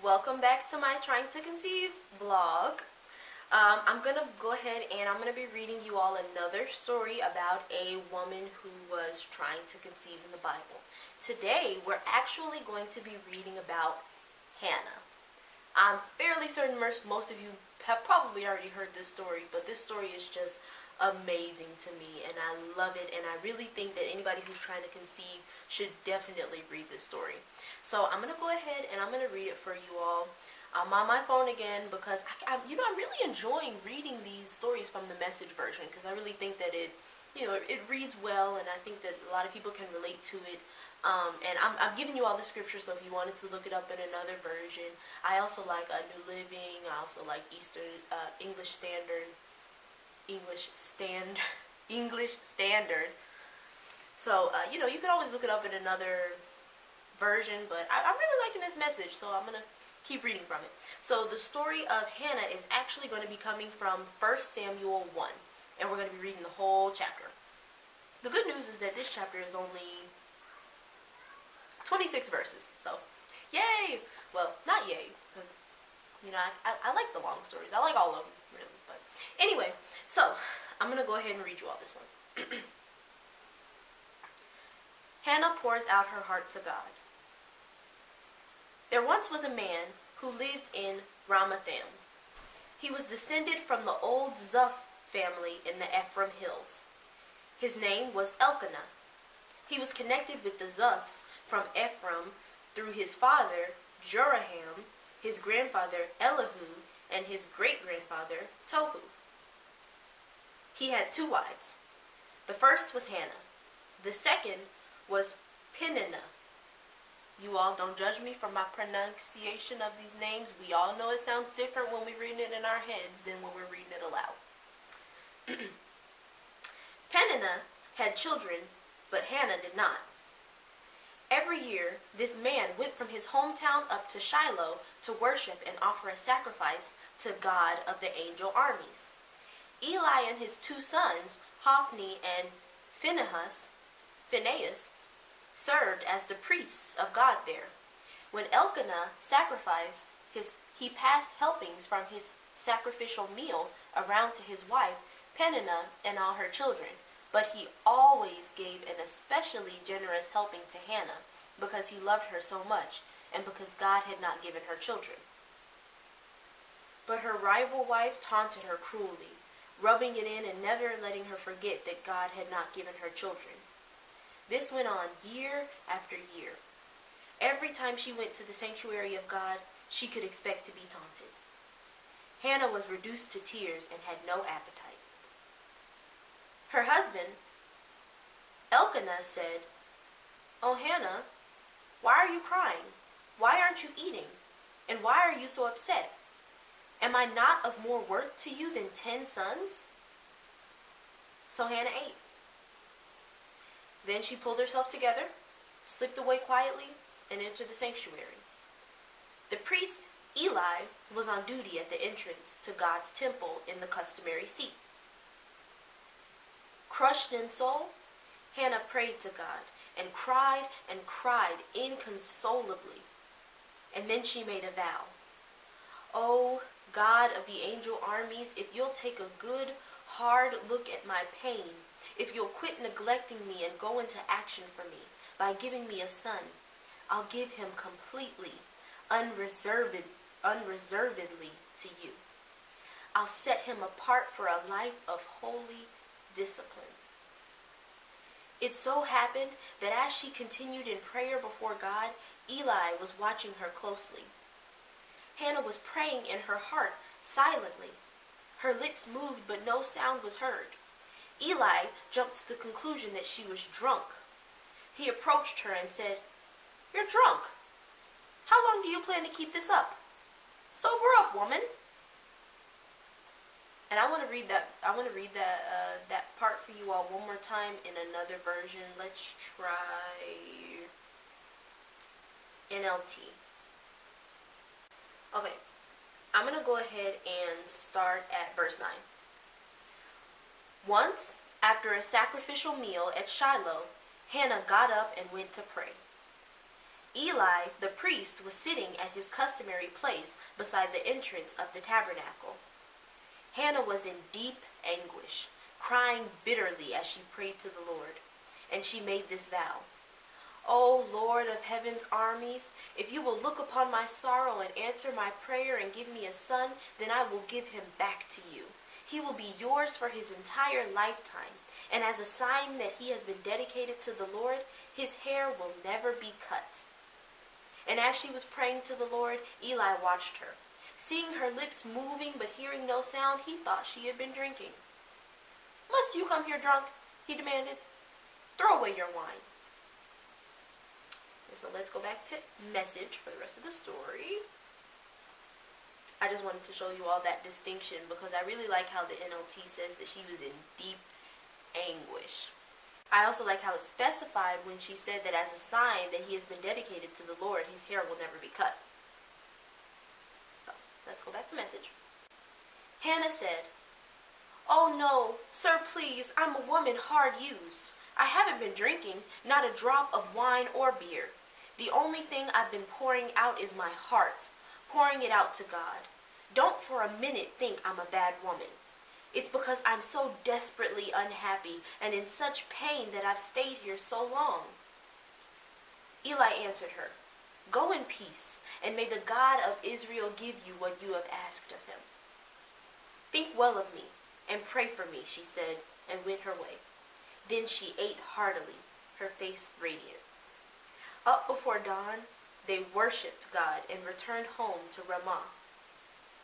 welcome back to my Trying to Conceive vlog. I'm going to go ahead and I'm going to be reading you all another story about a woman who was trying to conceive in the Bible. Today, we're actually going to be reading about Hannah. I'm fairly certain most of you have probably already heard this story, but this story is just amazing to me, and I love it, and I really think that anybody who's trying to conceive should definitely read this story. So I'm going to go ahead and I'm going to read it for you all. I'm on my phone again because I'm really enjoying reading these stories from the Message version, because I really think that it reads well, and I think that a lot of people can relate to it. And I'm giving you all the scripture, so if you wanted to look it up in another version. I also like New Living. I also like English Standard. So you can always look it up in another version, but I'm really liking this Message, so I'm gonna keep reading from it. So the story of Hannah is actually going to be coming from 1 Samuel 1, and we're going to be reading the whole chapter. The good news is that this chapter is only 26 verses, so yay! Well, not yay, because I like the long stories. I like all of them, really. But anyway, so I'm going to go ahead and read you all this one. Hannah pours out her heart to God. There once was a man who lived in Ramathaim. He was descended from the old Zuph family in the Ephraim hills. His name was Elkanah. He was connected with the Zuphs from Ephraim through his father, Joraham, his grandfather, Elihu, and his great-grandfather, Tohu. He had 2 wives. The first was Hannah. The second was Peninnah. You all don't judge me for my pronunciation of these names. We all know it sounds different when we're reading it in our heads than when we're reading it aloud. Peninnah had children, but Hannah did not. Every year, this man went from his hometown up to Shiloh to worship and offer a sacrifice to God of the angel armies. Eli and his 2 sons, Hophni and Phinehas, served as the priests of God there. When Elkanah sacrificed, he passed helpings from his sacrificial meal around to his wife, Peninnah, and all her children. But he always gave an especially generous helping to Hannah, because he loved her so much, and because God had not given her children. But her rival wife taunted her cruelly, rubbing it in and never letting her forget that God had not given her children. This went on year after year. Every time she went to the sanctuary of God, she could expect to be taunted. Hannah was reduced to tears and had no appetite. Her husband, Elkanah, said, "Oh, Hannah, why are you crying? Why aren't you eating? And why are you so upset? Am I not of more worth to you than 10 sons?" So Hannah ate. Then she pulled herself together, slipped away quietly, and entered the sanctuary. The priest, Eli, was on duty at the entrance to God's temple in the customary seat. Crushed in soul, Hannah prayed to God and cried inconsolably. And then she made a vow. "Oh, God of the angel armies, if you'll take a good, hard look at my pain, if you'll quit neglecting me and go into action for me by giving me a son, I'll give him completely, unreservedly to you. I'll set him apart for a life of holy discipline." It so happened that as she continued in prayer before God, Eli was watching her closely. Hannah was praying in her heart silently. Her lips moved, but no sound was heard. Eli jumped to the conclusion that she was drunk. He approached her and said, "You're drunk. How long do you plan to keep this up? Sober up, woman." And I want to read that part for you all one more time in another version. Let's try NLT. Okay, I'm going to go ahead and start at verse 9. Once, after a sacrificial meal at Shiloh, Hannah got up and went to pray. Eli, the priest, was sitting at his customary place beside the entrance of the tabernacle. Hannah was in deep anguish, crying bitterly as she prayed to the Lord, and she made this vow. O Lord of heaven's armies, if you will look upon my sorrow and answer my prayer and give me a son, then I will give him back to you. He will be yours for his entire lifetime, and as a sign that he has been dedicated to the Lord, his hair will never be cut. And as she was praying to the Lord, Eli watched her. Seeing her lips moving but hearing no sound, he thought she had been drinking. "Must you come here drunk?" he demanded. "Throw away your wine." And so let's go back to message for the rest of the story. I just wanted to show you all that distinction because I really like how the NLT says that she was in deep anguish. I also like how it specified when she said that as a sign that he has been dedicated to the Lord, his hair will never be cut. So, let's go back to message. Hannah said, "Oh no, sir, please, I'm a woman hard used. I haven't been drinking, not a drop of wine or beer. The only thing I've been pouring out is my heart, pouring it out to God. Don't for a minute think I'm a bad woman. It's because I'm so desperately unhappy and in such pain that I've stayed here so long." Eli answered her, "Go in peace, and may the God of Israel give you what you have asked of him." "Think well of me and pray for me," she said, and went her way. Then she ate heartily, her face radiant. Up before dawn, they worshipped God and returned home to Ramah.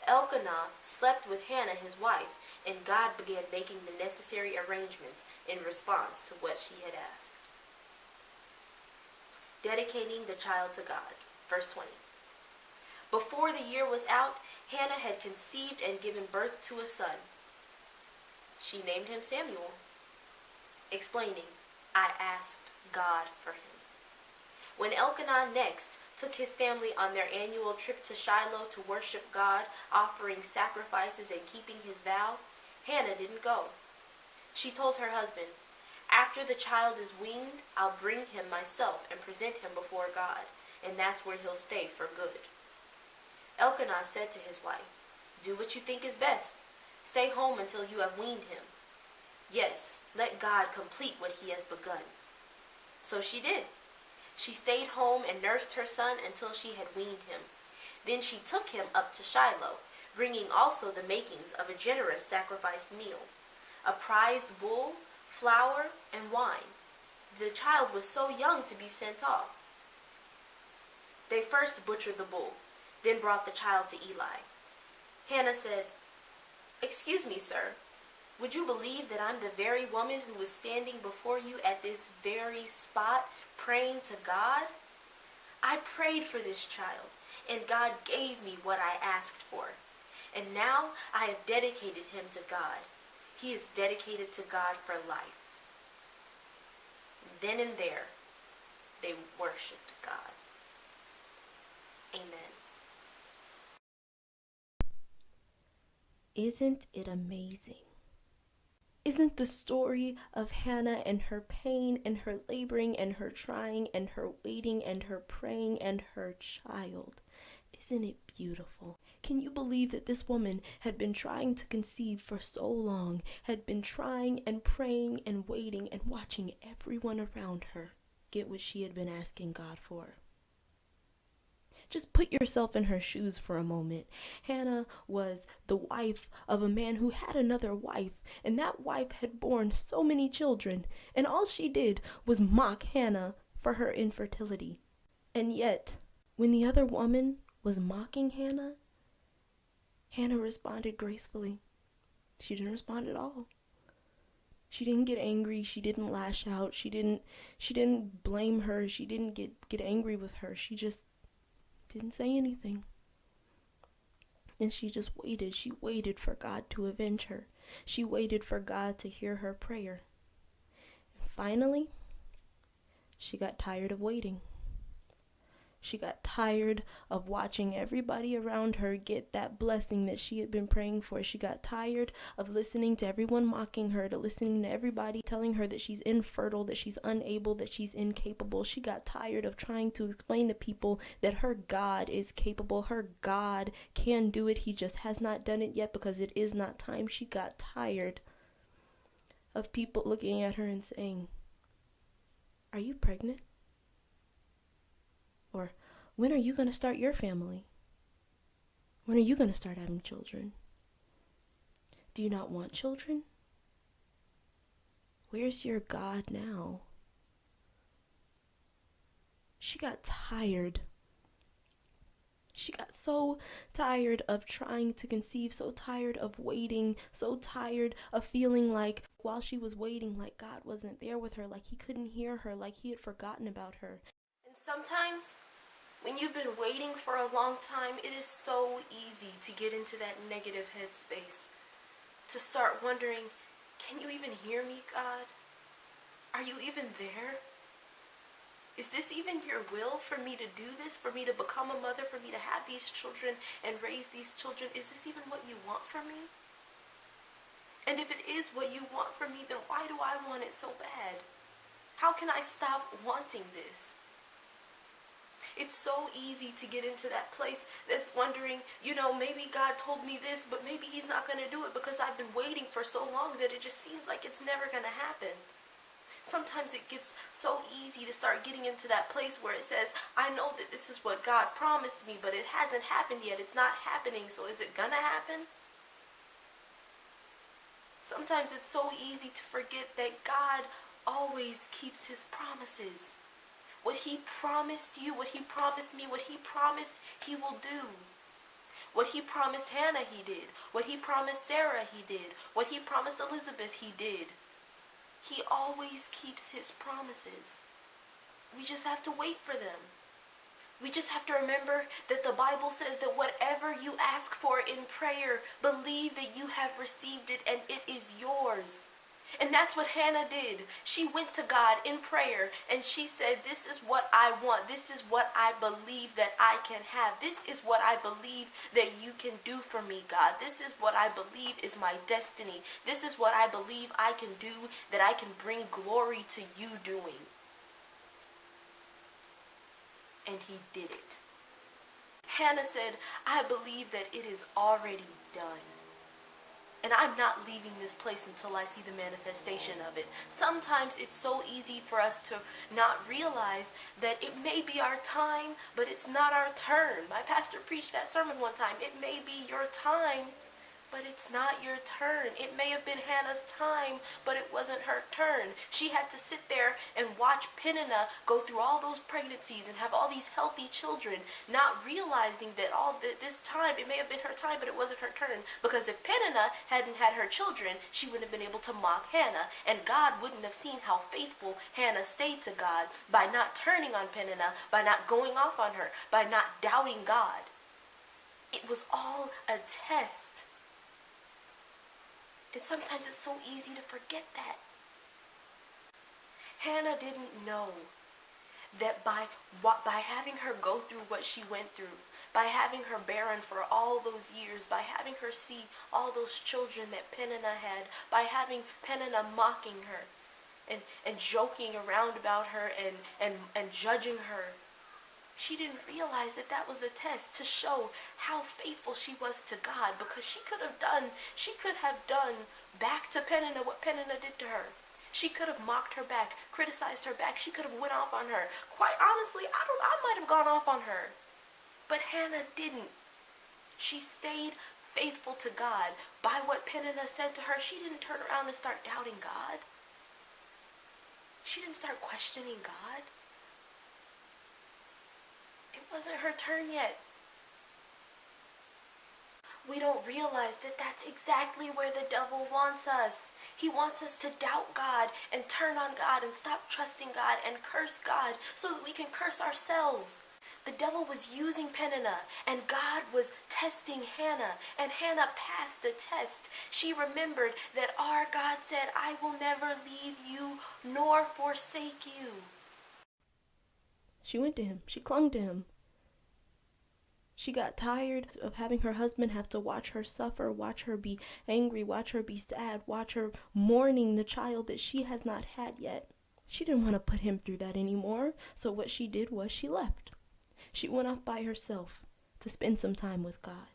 Elkanah slept with Hannah his wife, and God began making the necessary arrangements in response to what she had asked. Dedicating the child to God. Verse 20. Before the year was out, Hannah had conceived and given birth to a son. She named him Samuel, explaining, "I asked God for him." When Elkanah next took his family on their annual trip to Shiloh to worship God, offering sacrifices and keeping his vow, Hannah didn't go. She told her husband, "After the child is weaned, I'll bring him myself and present him before God, and that's where he'll stay for good." Elkanah said to his wife, "Do what you think is best. Stay home until you have weaned him. Yes, let God complete what he has begun." So she did. She stayed home and nursed her son until she had weaned him. Then she took him up to Shiloh, bringing also the makings of a generous sacrificed meal, a prized bull, flour, and wine. The child was so young to be sent off. They first butchered the bull, then brought the child to Eli. Hannah said, "Excuse me, sir, would you believe that I'm the very woman who was standing before you at this very spot praying to God? I prayed for this child, and God gave me what I asked for. And now I have dedicated him to God. He is dedicated to God for life." Then and there, they worshiped God. Amen. Isn't it amazing? Isn't the story of Hannah and her pain and her laboring and her trying and her waiting and her praying and her child? Isn't it beautiful? Can you believe that this woman had been trying to conceive for so long, had been trying and praying and waiting and watching everyone around her get what she had been asking God for? Just put yourself in her shoes for a moment. Hannah was the wife of a man who had another wife, and that wife had borne so many children, and all she did was mock Hannah for her infertility. And yet, when the other woman was mocking Hannah, Hannah responded gracefully. She didn't respond at all. She didn't get angry. She didn't lash out. She didn't blame her. She didn't get angry with her. She just didn't say anything. And she just waited. She waited for God to avenge her. She waited for God to hear her prayer. And finally, she got tired of waiting. She got tired of watching everybody around her get that blessing that she had been praying for. She got tired of listening to everyone mocking her, to listening to everybody telling her that she's infertile, that she's unable, that she's incapable. She got tired of trying to explain to people that her God is capable. Her God can do it. He just has not done it yet because it is not time. She got tired of people looking at her and saying, "Are you pregnant?" Or, "When are you going to start your family? When are you going to start having children? Do you not want children? Where's your God now?" She got tired. She got so tired of trying to conceive, so tired of waiting, so tired of feeling like while she was waiting, like God wasn't there with her, like he couldn't hear her, like he had forgotten about her. And sometimes, when you've been waiting for a long time, it is so easy to get into that negative headspace. To start wondering, can you even hear me, God? Are you even there? Is this even your will for me to do this? For me to become a mother? For me to have these children and raise these children? Is this even what you want from me? And if it is what you want from me, then why do I want it so bad? How can I stop wanting this? It's so easy to get into that place that's wondering, maybe God told me this, but maybe he's not going to do it because I've been waiting for so long that it just seems like it's never going to happen. Sometimes it gets so easy to start getting into that place where it says, I know that this is what God promised me, but it hasn't happened yet. It's not happening, so is it going to happen? Sometimes it's so easy to forget that God always keeps his promises. What he promised you, what he promised me, what he promised, he will do. What he promised Hannah, he did. What he promised Sarah, he did. What he promised Elizabeth, he did. He always keeps his promises. We just have to wait for them. We just have to remember that the Bible says that whatever you ask for in prayer, believe that you have received it and it is yours. And that's what Hannah did. She went to God in prayer and she said, this is what I want. This is what I believe that I can have. This is what I believe that you can do for me, God. This is what I believe is my destiny. This is what I believe I can do, that I can bring glory to you doing. And he did it. Hannah said, I believe that it is already done. And I'm not leaving this place until I see the manifestation of it. Sometimes it's so easy for us to not realize that it may be our time, but it's not our turn. My pastor preached that sermon one time. It may be your time, but it's not your turn. It may have been Hannah's time, but it wasn't her turn. She had to sit there and watch Peninnah go through all those pregnancies and have all these healthy children, not realizing that this time, it may have been her time, but it wasn't her turn. Because if Peninnah hadn't had her children, she wouldn't have been able to mock Hannah, and God wouldn't have seen how faithful Hannah stayed to God by not turning on Peninnah, by not going off on her, by not doubting God. It was all a test. And sometimes it's so easy to forget that. Hannah didn't know that by having her go through what she went through, by having her barren for all those years, by having her see all those children that Peninnah had, by having Peninnah mocking her and joking around about her and judging her, she didn't realize that that was a test to show how faithful she was to God, because she could have done back to Peninnah what Peninnah did to her. She could have mocked her back, criticized her back. She could have went off on her. Quite honestly, I might have gone off on her. But Hannah didn't. She stayed faithful to God. By what Peninnah said to her, she didn't turn around and start doubting God. She didn't start questioning God. It wasn't her turn yet. We don't realize that that's exactly where the devil wants us. He wants us to doubt God and turn on God and stop trusting God and curse God so that we can curse ourselves. The devil was using Peninnah, and God was testing Hannah, and Hannah passed the test. She remembered that our God said, I will never leave you nor forsake you. She went to him. She clung to him. She got tired of having her husband have to watch her suffer, watch her be angry, watch her be sad, watch her mourning the child that she has not had yet. She didn't want to put him through that anymore. So what she did was she left. She went off by herself to spend some time with God.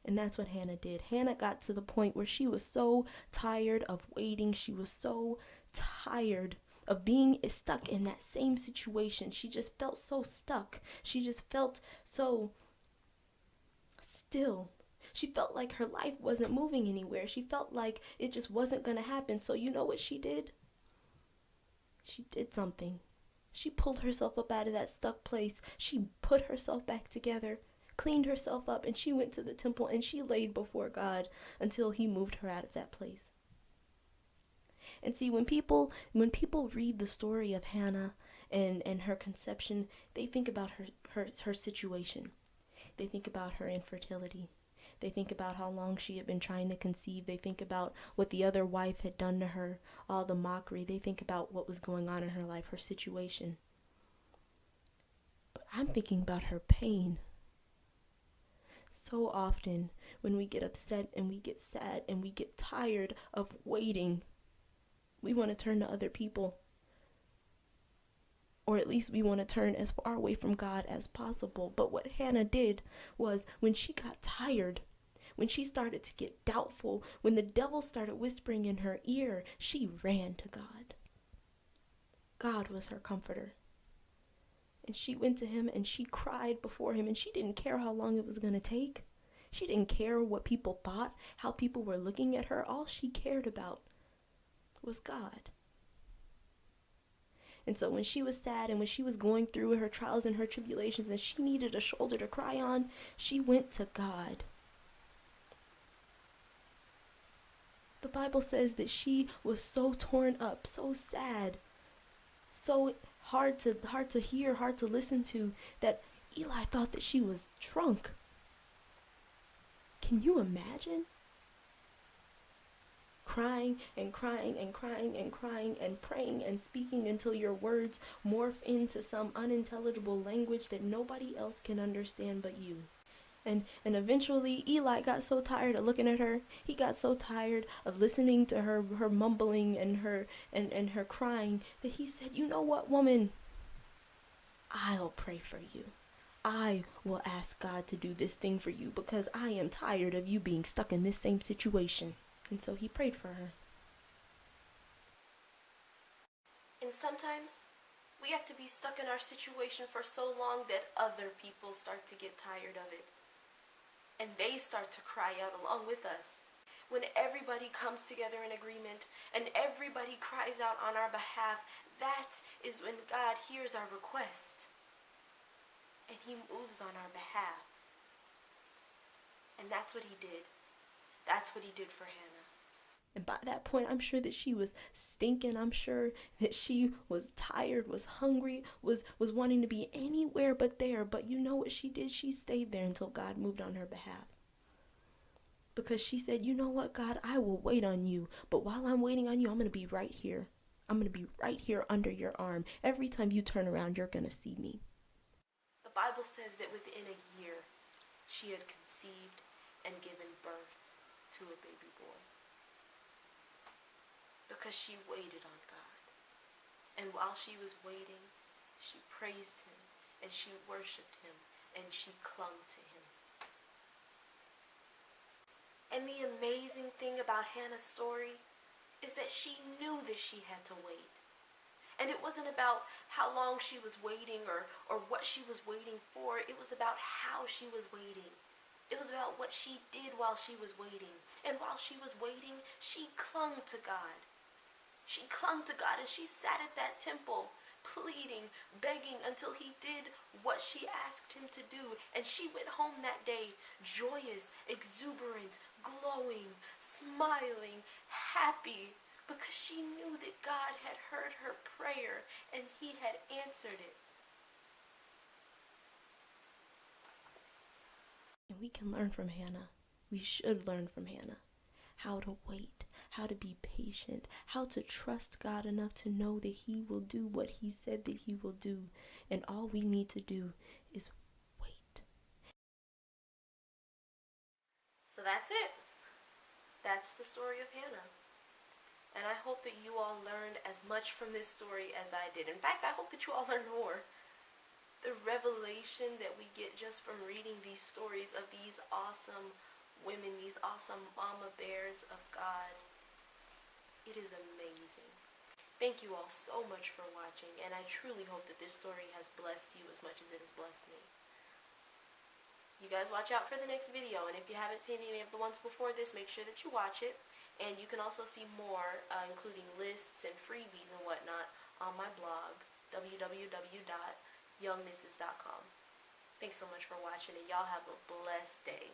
And that's what Hannah did. Hannah got to the point where she was so tired of waiting. She was so tired of being stuck in that same situation. She just felt so stuck. She just felt so still. She felt like her life wasn't moving anywhere. She felt like it just wasn't going to happen. So you know what she did? She did something. She pulled herself up out of that stuck place. She put herself back together, cleaned herself up, and she went to the temple and she laid before God until he moved her out of that place. And see, when people read the story of Hannah and her conception, they think about her situation. They think about her infertility. They think about how long she had been trying to conceive. They think about what the other wife had done to her, all the mockery. They think about what was going on in her life, her situation. But I'm thinking about her pain. So often when we get upset and we get sad and we get tired of waiting, we want to turn to other people. Or at least we want to turn as far away from God as possible. But what Hannah did was, when she got tired, when she started to get doubtful, when the devil started whispering in her ear, she ran to God. God was her comforter. And she went to him and she cried before him, and she didn't care how long it was going to take. She didn't care what people thought, how people were looking at her. All she cared about was God. And so when she was sad and when she was going through her trials and her tribulations and she needed a shoulder to cry on, she went to God. The Bible says that she was so torn up, so sad, so hard to hear, hard to listen to, that Eli thought that she was drunk. Can you imagine? Crying and crying and crying and crying and praying and speaking until your words morph into some unintelligible language that nobody else can understand but you. And eventually Eli got so tired of looking at her. He got so tired of listening to her mumbling and her crying that he said, "You know what, woman? I'll pray for you. I will ask God to do this thing for you because I am tired of you being stuck in this same situation." And so he prayed for her. And sometimes we have to be stuck in our situation for so long that other people start to get tired of it. And they start to cry out along with us. When everybody comes together in agreement and everybody cries out on our behalf, that is when God hears our request. And he moves on our behalf. And that's what he did. That's what he did for Hannah. And by that point, I'm sure that she was stinking. I'm sure that she was tired, was hungry, was wanting to be anywhere but there. But you know what she did? She stayed there until God moved on her behalf. Because she said, "You know what, God, I will wait on you. But while I'm waiting on you, I'm going to be right here. I'm going to be right here under your arm. Every time you turn around, you're going to see me." The Bible says that within a year, she had conceived and given birth to a baby boy. Because she waited on God. And while she was waiting, she praised him and she worshiped him and she clung to him. And the amazing thing about Hannah's story is that she knew that she had to wait. And it wasn't about how long she was waiting or what she was waiting for. It was about how she was waiting. It was about what she did while she was waiting. And while she was waiting, she clung to God. She clung to God and she sat at that temple, pleading, begging until he did what she asked him to do. And she went home that day joyous, exuberant, glowing, smiling, happy, because she knew that God had heard her prayer and he had answered it. And we can learn from Hannah. We should learn from Hannah how to wait, how to be patient, how to trust God enough to know that he will do what he said that he will do. And all we need to do is So that's it. That's the story of Hannah. And I hope that you all learned as much from this story as I did. In fact, I hope that you all learned more. The revelation that we get just from reading these stories of these awesome women, these awesome mama bears of God, it is amazing. Thank you all so much for watching, and I truly hope that this story has blessed you as much as it has blessed me. You guys watch out for the next video, and if you haven't seen any of the ones before this, make sure that you watch it. And you can also see more, including lists and freebies and whatnot, on my blog, www.youngmisses.com. Thanks so much for watching, and y'all have a blessed day.